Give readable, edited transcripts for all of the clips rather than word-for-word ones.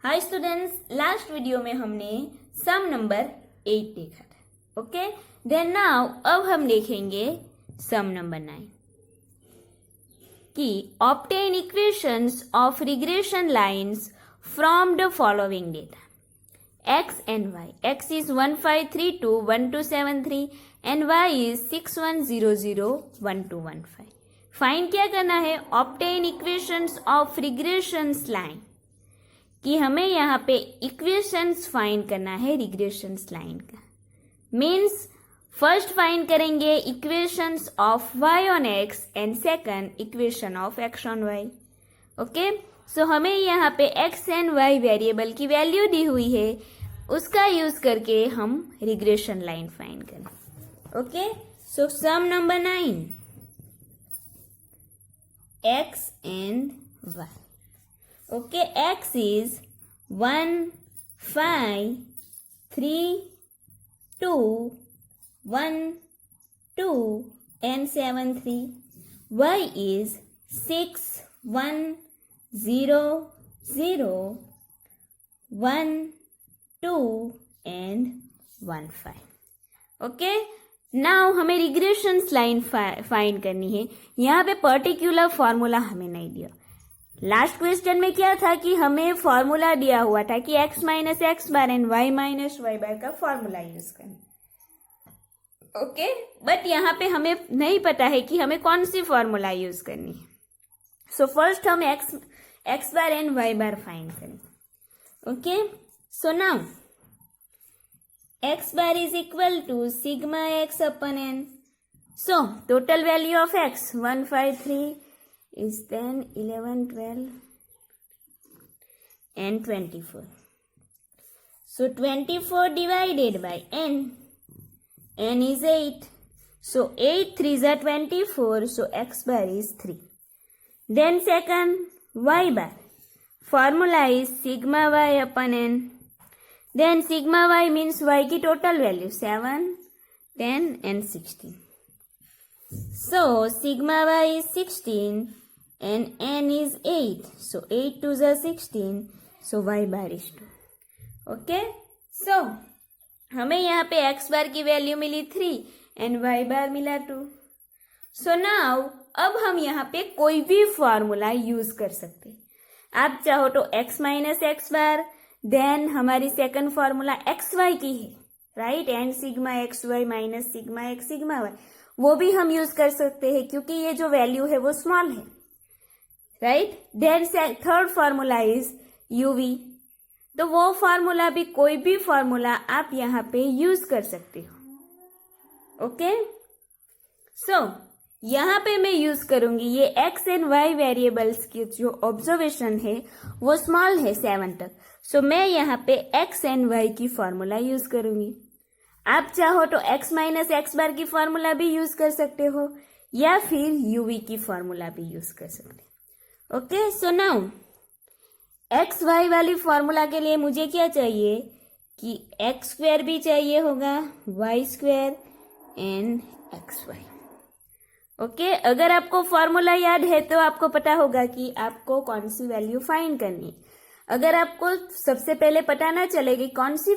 Hi students, last video में हमने सम number 8 देखा था. ओके, देन नाउ अब हम देखेंगे सम नंबर 9 कि obtain equations of regression lines from the following data x and y. x is 1532 1273 and y is 6100 1215. Find क्या करना है? Obtain equations of regressions line, कि हमें यहाँ पे इक्वेशंस फाइंड करना है रिग्रेशंस लाइन का. मीन्स फर्स्ट फाइंड करेंगे equations of y on x and second equation of x on y. Okay, so हमें यहाँ पे x एंड y वेरिएबल की वैल्यू दी हुई है, उसका यूज करके हम रिग्रेशन लाइन फाइंड करें. Okay, so sum number 9, x and y. Okay, x is 1, 5, 3, 2, 1, 2 and 7, 3. y is 6, 1, 0, 0, 1, 2 and 1, 5. Okay, now हमें रिग्रेशंस लाइन फाइंड करनी है. यहाँ पे पर्टिकुलर फॉर्मूला हमें नहीं दिया. लास्ट क्वेश्चन में क्या था कि हमें फॉर्मूला दिया हुआ था कि x minus x bar and y minus y bar का फॉर्मूला यूज करना. ओके, बट यहाँ पे हमें नहीं पता है कि हमें कौन सी फॉर्मूला यूज करनी है. सो फर्स्ट हम x bar and y bar find करें. Okay, so now x bar is equal to sigma x upon n. So total value of x 153 is then 11, 12 and 24. So 24 divided by n is 8. So 8 3s are 24. So x bar is 3. Then second, y bar. Formula is sigma y upon n. Then sigma y means y की total value 7, 10 and 16. So sigma y is 16 and n is 8. So 8 2s are 16. So y bar is 2. Okay. So हमें यहाँ पे x बार की value milli 3 and y बार मिला 2. So now अब हम यहाँ पे कोई भी फॉर्मूला यूज कर सकते. आप चाहो तो x minus x bar, then हमारी सेकंड फॉर्मूला एक्स वाई की है, right, and sigma X Y minus sigma X sigma Y, वो भी हम यूज कर सकते हैं क्योंकि ये जो वैल्यू है वो स्मॉल है, right. Then third formula is U V. तो वो फॉर्मूला भी, कोई भी फॉर्मूला आप यहाँ पे यूज कर सकते हो. ओके, सो यहाँ पे मैं यूज करूंगी ये एक्स एंड वाई वेरिएबल्स की जो ऑब्जर्वेशन है वो स्मॉल है 7 तक. सो मैं यहाँ पे एक्स एंड वाई की फॉर्मूला यूज करूंगी. आप चाहो तो x माइनस एक्स बार की फॉर्मूला भी यूज कर सकते हो या फिर यूवी की फॉर्मूला भी यूज कर सकते हो. Okay, so now X Y वाली फॉर्मूला के लिए मुझे क्या चाहिए कि एक्स स्क्वायर भी चाहिए होगा, Y square and x Y. Okay, अगर आपको फॉर्मूला याद है तो आपको पता होगा कि आपको कौन सी वैल्यू फाइंड करनी है. अगर आपको सबसे पहले पता ना चले कि कौन सी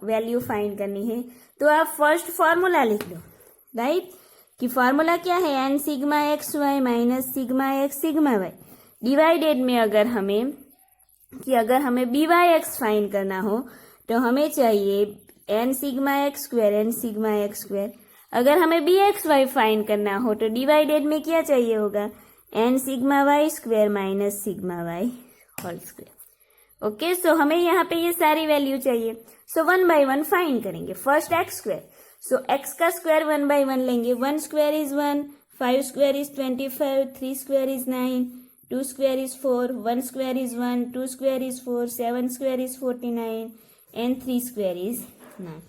वैल्यू फाइंड करनी है तो आप फर्स्ट फॉर्मूला लिख लो, राइट, कि फॉर्मूला क्या है, N sigma X Y minus sigma X sigma Y divided में अगर हमें बी वाई एक्स फाइंड करना हो तो हमें चाहिए N sigma X square N sigma X square. अगर हमें बी एक्स वाई फाइंड करना हो तो डिवाइडेड में क्या चाहिए होगा, n sigma y square minus sigma y whole square. Okay, so हमें यहाँ पे ये सारी वैल्यू चाहिए. सो 1 by 1 फाइंड करेंगे. First x square, so x का स्क्वायर 1 by 1 लेंगे. 1 square is 1, 5 square is 25, 3 square is 9, 2 square is 4, 1 square is 1, 2 square is 4, 7 square is 49 and 3 square is 9.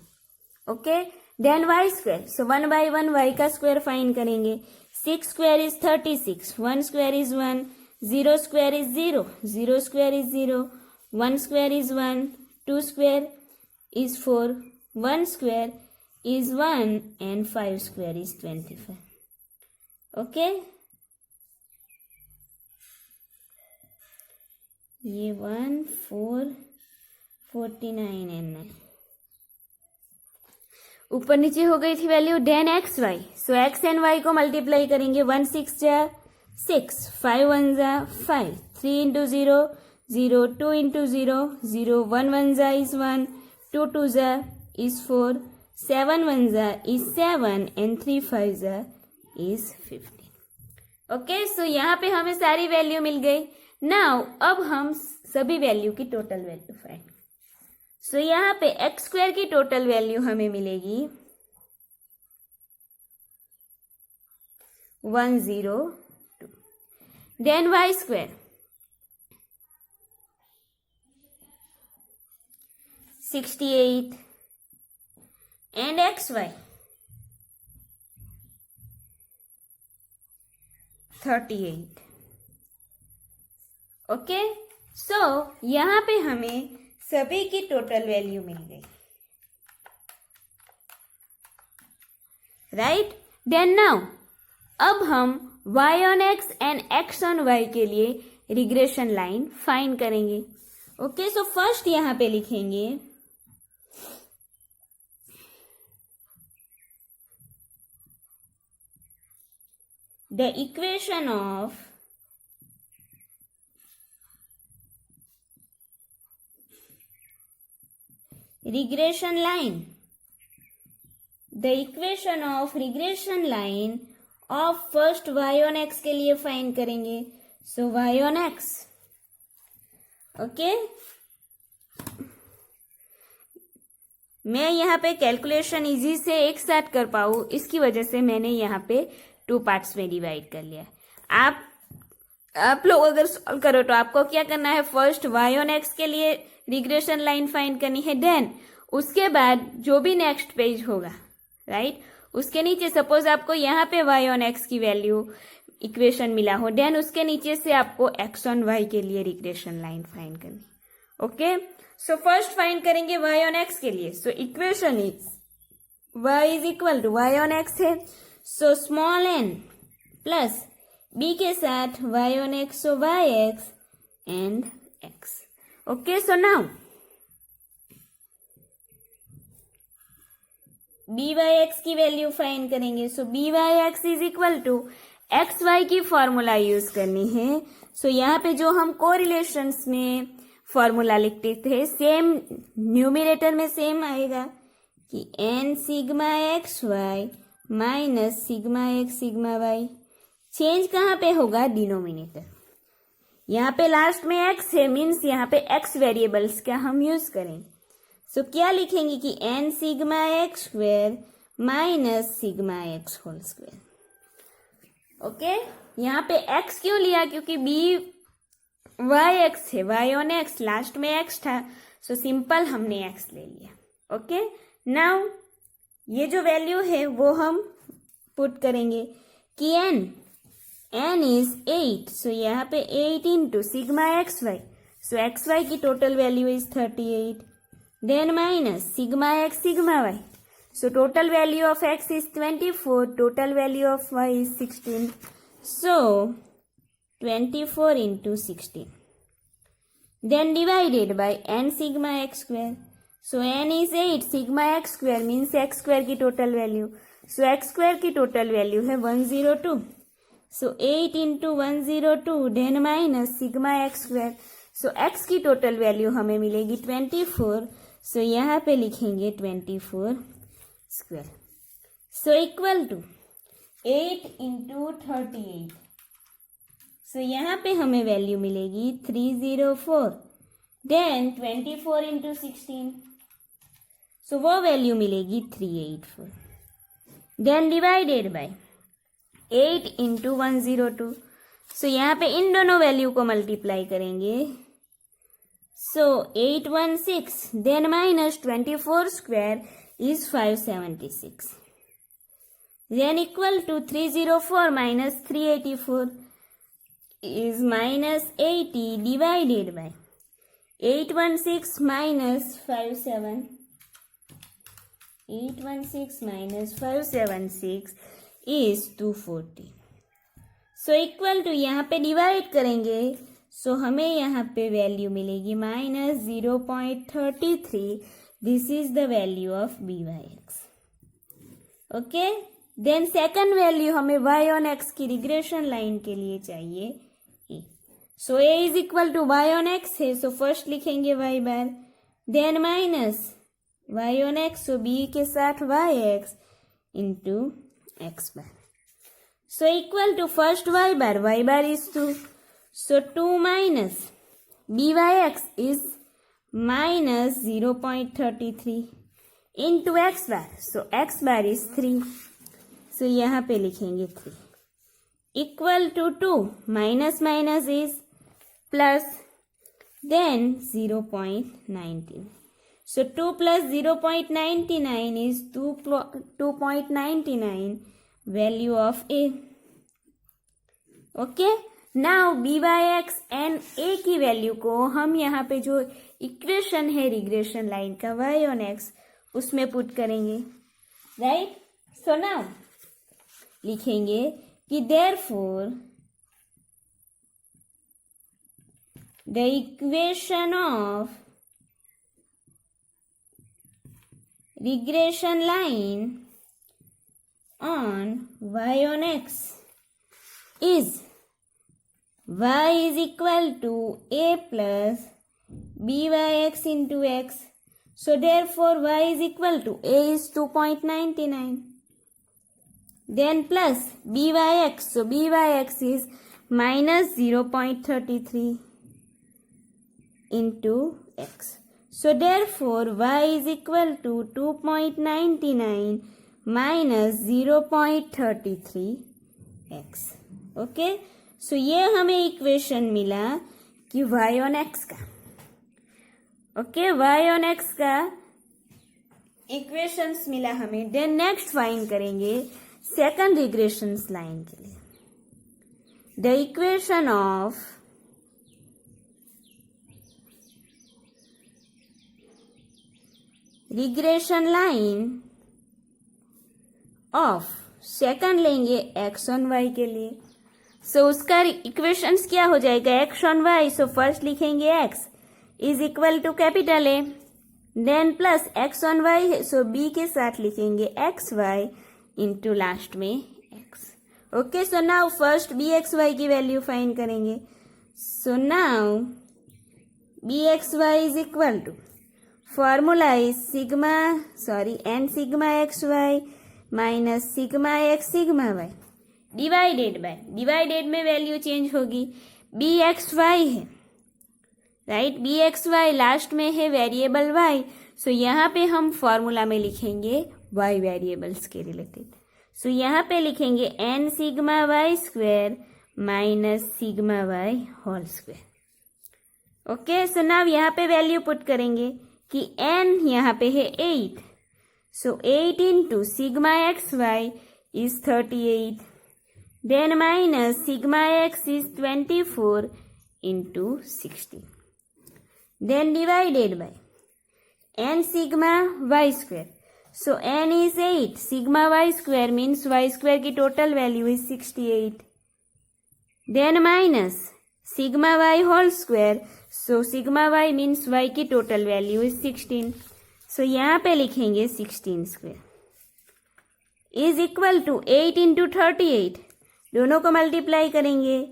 Okay, then y square, so 1 by 1 y का square find करेंगे. 6 square is 36, 1 square is 1, 0 square is 0, 0 square is 0, 1 square is 1, 2 square is 4, 1 square is 1 and 5 square is 25. Okay, ये 1 4 49 n। ऊपर नीचे हो गई थी value. Then x y, so x and y को multiply करेंगे। 1 6 जा 6, 5 1 जा 5, 3 इंटू 0 0, 2 इंटू 0 0, 1 1 जा इज 1, 2 2 जा इज 4, 7 1 जा इज 7 एंड 3 5 जा इज 15। ओके, सो यहाँ पे हमें सारी वैल्यू मिल गई। नाउ अब हम सभी वैल्यू की टोटल वैल्यू फाइंड। सो यहाँ पे एक्स स्क्वायर की टोटल वैल्यू हमें मिलेगी 102। Then y square 68 and x y 38। Okay, so यहाँ पे हमें सभी की टोटल वैल्यू मिल गई, राइट। देन नाउ अब हम y on x and x on y के लिए रिग्रेशन लाइन फाइंड करेंगे। ओके, सो फर्स्ट यहां पे लिखेंगे the equation of regression line, the equation of regression line of first y on x के लिए फाइंड करेंगे। सो y on x, ओके, मैं यहाँ पे कैलकुलेशन इजी से एक साथ कर पाऊँ इसकी वजह से मैंने यहाँ पे 2 पार्ट्स में डिवाइड कर लिया। आप लोग अगर सॉल्व करो तो आपको क्या करना है, फर्स्ट y on x के लिए रिग्रेशन लाइन फाइंड करनी है। देन उसके बाद जो भी नेक्स्ट पेज होगा, राइट, उसके नीचे सपोज आपको यहाँ पे y ऑन x की वैल्यू इक्वेशन मिला हो, देन उसके नीचे से आपको x ऑन y के लिए रिग्रेशन लाइन फाइंड करनी। ओके, सो फर्स्ट फाइंड करेंगे y ऑन x के लिए। So equation is y is equal to y on x है, so small n plus b के साथ y on x, so yx and x। Okay, so now by(x) की value find करेंगे। So by(x) is equal to xy की formula use करनी है। सो यहाँ पे जो हम कोरिलेशंस में फॉर्मूला लिखते थे, सेम न्यूमिनेटर में सेम आएगा कि n sigma xy minus sigma x sigma y। Change कहाँ पे होगा, डिनोमिनेटर। यहाँ पे लास्ट में x है, मीन्स यहाँ पे x वेरिएबल्स का हम यूज करेंगे। सो क्या लिखेंगे कि n sigma x square minus sigma x whole square. Okay, यहाँ पे x क्यों लिया, क्योंकि by(x) है, y ऑन x लास्ट में x था, सो सिंपल हमने x ले लिया। ओके, नाउ ये जो वैल्यू है वो हम पुट करेंगे कि n इज 8, सो यहाँ पे 8 into sigma xy, so xy की total value is 38, then minus sigma x sigma y, so total value of x is 24, total value of y is 16, so 24 into 16, then divided by n sigma x square, so n is 8, sigma x square means x square की total value, so x square की total value है 102, so 8 into 102, then minus sigma x square, so x की total value हमें मिलेगी 24, so यहाँ पे लिखेंगे 24 square, so equal to 8 into 38, so यहाँ पे हमें वैल्यू मिलेगी 304, देन 24 इंटू 16, सो वो वैल्यू मिलेगी 384, then divided by 8 into 102, so यहाँ पे इन दोनों वैल्यू को मल्टीप्लाई करेंगे, so 816, then minus 24 square is 576, then equal to 304 minus 384 is minus 80 divided by 816 minus 576 is 240, so equal to यहाँ पे डिवाइड करेंगे सो हमें यहाँ पे वैल्यू मिलेगी -0.33. This is the value of by(x). Okay, then second value हमें y on x की regression line के लिए चाहिए a. So a is equal to y on x है, सो फर्स्ट लिखेंगे y bar, then minus y on x, so b के साथ yx into x bar. So equal to first y bar is 2, so 2 minus by(x) is -0.33 into x bar, so x bar is 3, so यहाँ पे लिखेंगे 3 equal to 2 minus minus is plus, then 0.19. So 2 plus 0.99 is 2.99 value of a. Okay. Now by(x) and a की value को हम यहाँ पे जो equation है रिग्रेशन लाइन का y on x उसमें पुट करेंगे, राइट. सो नाउ लिखेंगे कि therefore the equation of regression line on y on x is y is equal to a plus by(x) into x. So therefore y is equal to a is 2.99, then plus by(x), so by(x) is -0.33 into x. So therefore y is equal to 2.99 minus 0.33 x. Okay, सो ये हमें equation मिला कि y on x का. Okay, y on x का equations मिला हमें. Then next find करेंगे second regressions line के लिए. The equation of regression line of second लेंगे x ऑन y के लिए. सो उसका इक्वेशंस क्या हो जाएगा, x on y. So first लिखेंगे x is equal to capital A, then plus x on y, so b के साथ लिखेंगे xy इंटू लास्ट में x. Okay, so now first bxy की वैल्यू फाइंड करेंगे. So now bxy is equal to, formula is n sigma xy minus sigma x sigma y divided में value change होगी. bxy है, right. bxy last में है variable y. सो यहाँ पे हम फॉर्मूला में लिखेंगे y वेरिएबल्स के रिलेटेड. सो यहाँ पे लिखेंगे n sigma y square minus sigma y whole square. Okay, so now यहाँ पे वैल्यू पुट करेंगे कि n यहाँ पे है 8, so 8 into sigma xy is 38, then minus sigma x is 24 into 60, then divided by n sigma y square. So n is 8, sigma y square means y square की total value is 68, then minus sigma y whole square. So sigma y means y की total value is 16. So यहाँ पे लिखेंगे 16 square is equal to 8 into 38, दोनों को multiply करेंगे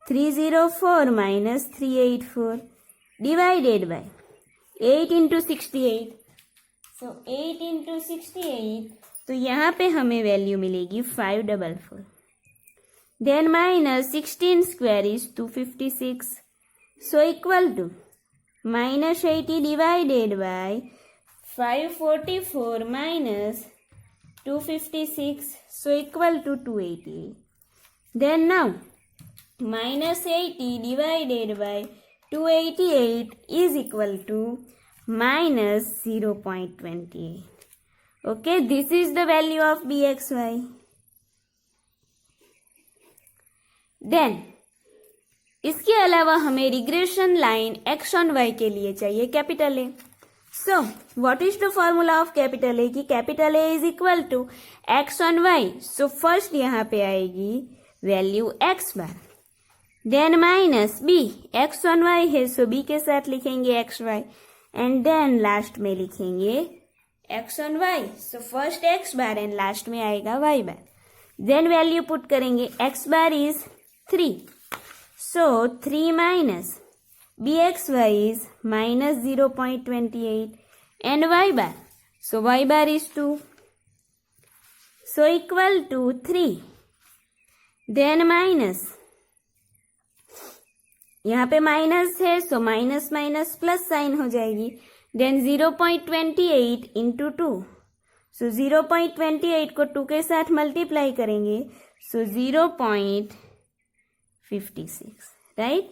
304 minus 384 divided by 8 into 68. So 8 into 68, तो यहाँ पे हमें वैल्यू मिलेगी 544, then minus 16 square is 256. So equal to minus 80 divided by 544 minus 256. So equal to 288. Then now minus 80 divided by 288 is equal to minus 0.28. Okay, this is the value of bxy. Then इसके अलावा हमें regression line x on y के लिए चाहिए capital A. So what is the formula of capital A कि capital A is equal to x on y. So first यहाँ पे आएगी value x bar, then minus b, x on y है so b के साथ लिखेंगे x y, and then last में लिखेंगे x on y, so first x bar and last में आएगा वाई बार. देन वैल्यू पुट करेंगे, x bar is 3, so 3 minus b x y is minus 0.28 and y bar, so y bar is 2, so equal to 3. Then minus, यहाँ पे minus है so minus minus plus sign हो जाएगी. Then 0.28 into 2, सो 0.28 को 2 के साथ multiply करेंगे, सो 0.56, right,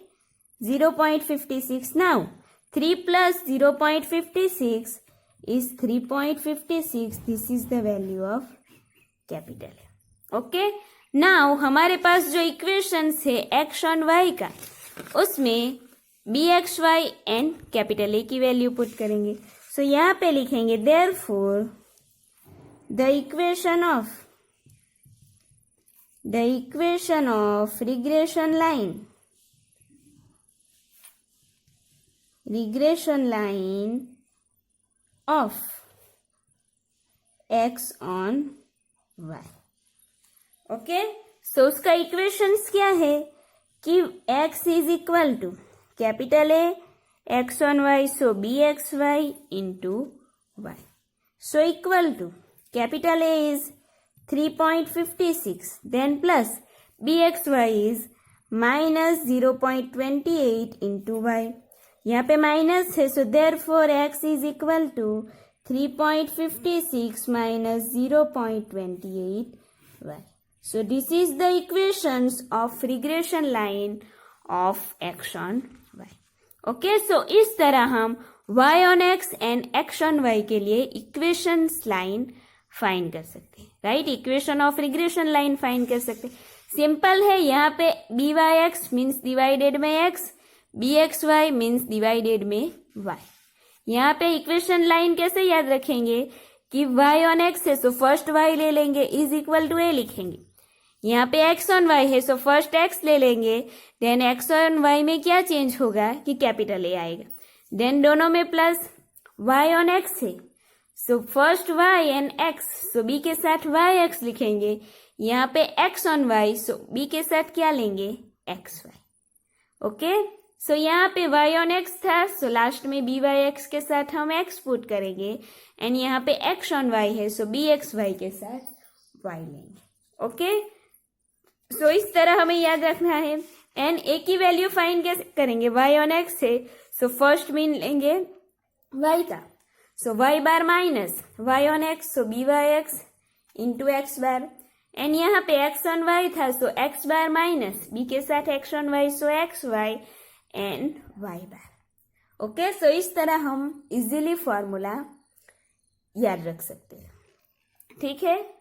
0.56. Now 3 plus 0.56 is 3.56. This is the value of capital A. Okay. Now हमारे पास जो इक्वेशन है एक्स ऑन वाई का, उसमें b x y and capital A की वैल्यू पुट करेंगे. सो यहाँ पे लिखेंगे therefore the equation of regression line of x on y. Okay, so उसका इक्वेशंस क्या है कि x is equal to capital A x on y, so b x y into y, so equal to capital A is 3.56, then plus b x y is minus 0.28 into y. यहाँ पे minus है, so therefore x is equal to 3.56 minus 0.28 y. So this is the equations of regression line of x on y. Okay, so इस तरह हम y on x and x on y के लिए equations line find कर सकते हैं, right. Equation of regression line find कर सकते हैं. सिंपल है, यहाँ पे b y x means divided में x, b x y means divided में y. यहाँ पे इक्वेशन लाइन कैसे याद रखेंगे कि y on x है सो फर्स्ट y ले लेंगे इज इक्वल टू a लिखेंगे. यहाँ पे x ऑन y है सो फर्स्ट x ले लेंगे, देन x ऑन y में क्या चेंज होगा कि कैपिटल A आएगा. देन दोनों में प्लस y ऑन x है so first y and x, so b के साथ yx लिखेंगे. यहाँ पे x on y so b के साथ क्या लेंगे xy. ओके, सो यहाँ पे y ऑन x था सो लास्ट में byx के साथ हम x पुट करेंगे, एंड यहाँ पे x ऑन y है सो bxy के साथ y लेंगे. ओके, सो इस तरह हमें याद रखना है. एंड ए की वैल्यू फाइंड कैसे करेंगे, y ऑन x है सो फर्स्ट मीन लेंगे y का, so y bar minus y on x so byx into x bar, and यहाँ पे x ऑन y था so x bar minus b के साथ x on y so xy and y bar. Okay, so इस तरह हम easily formula याद रख सकते हैं. ठीक है.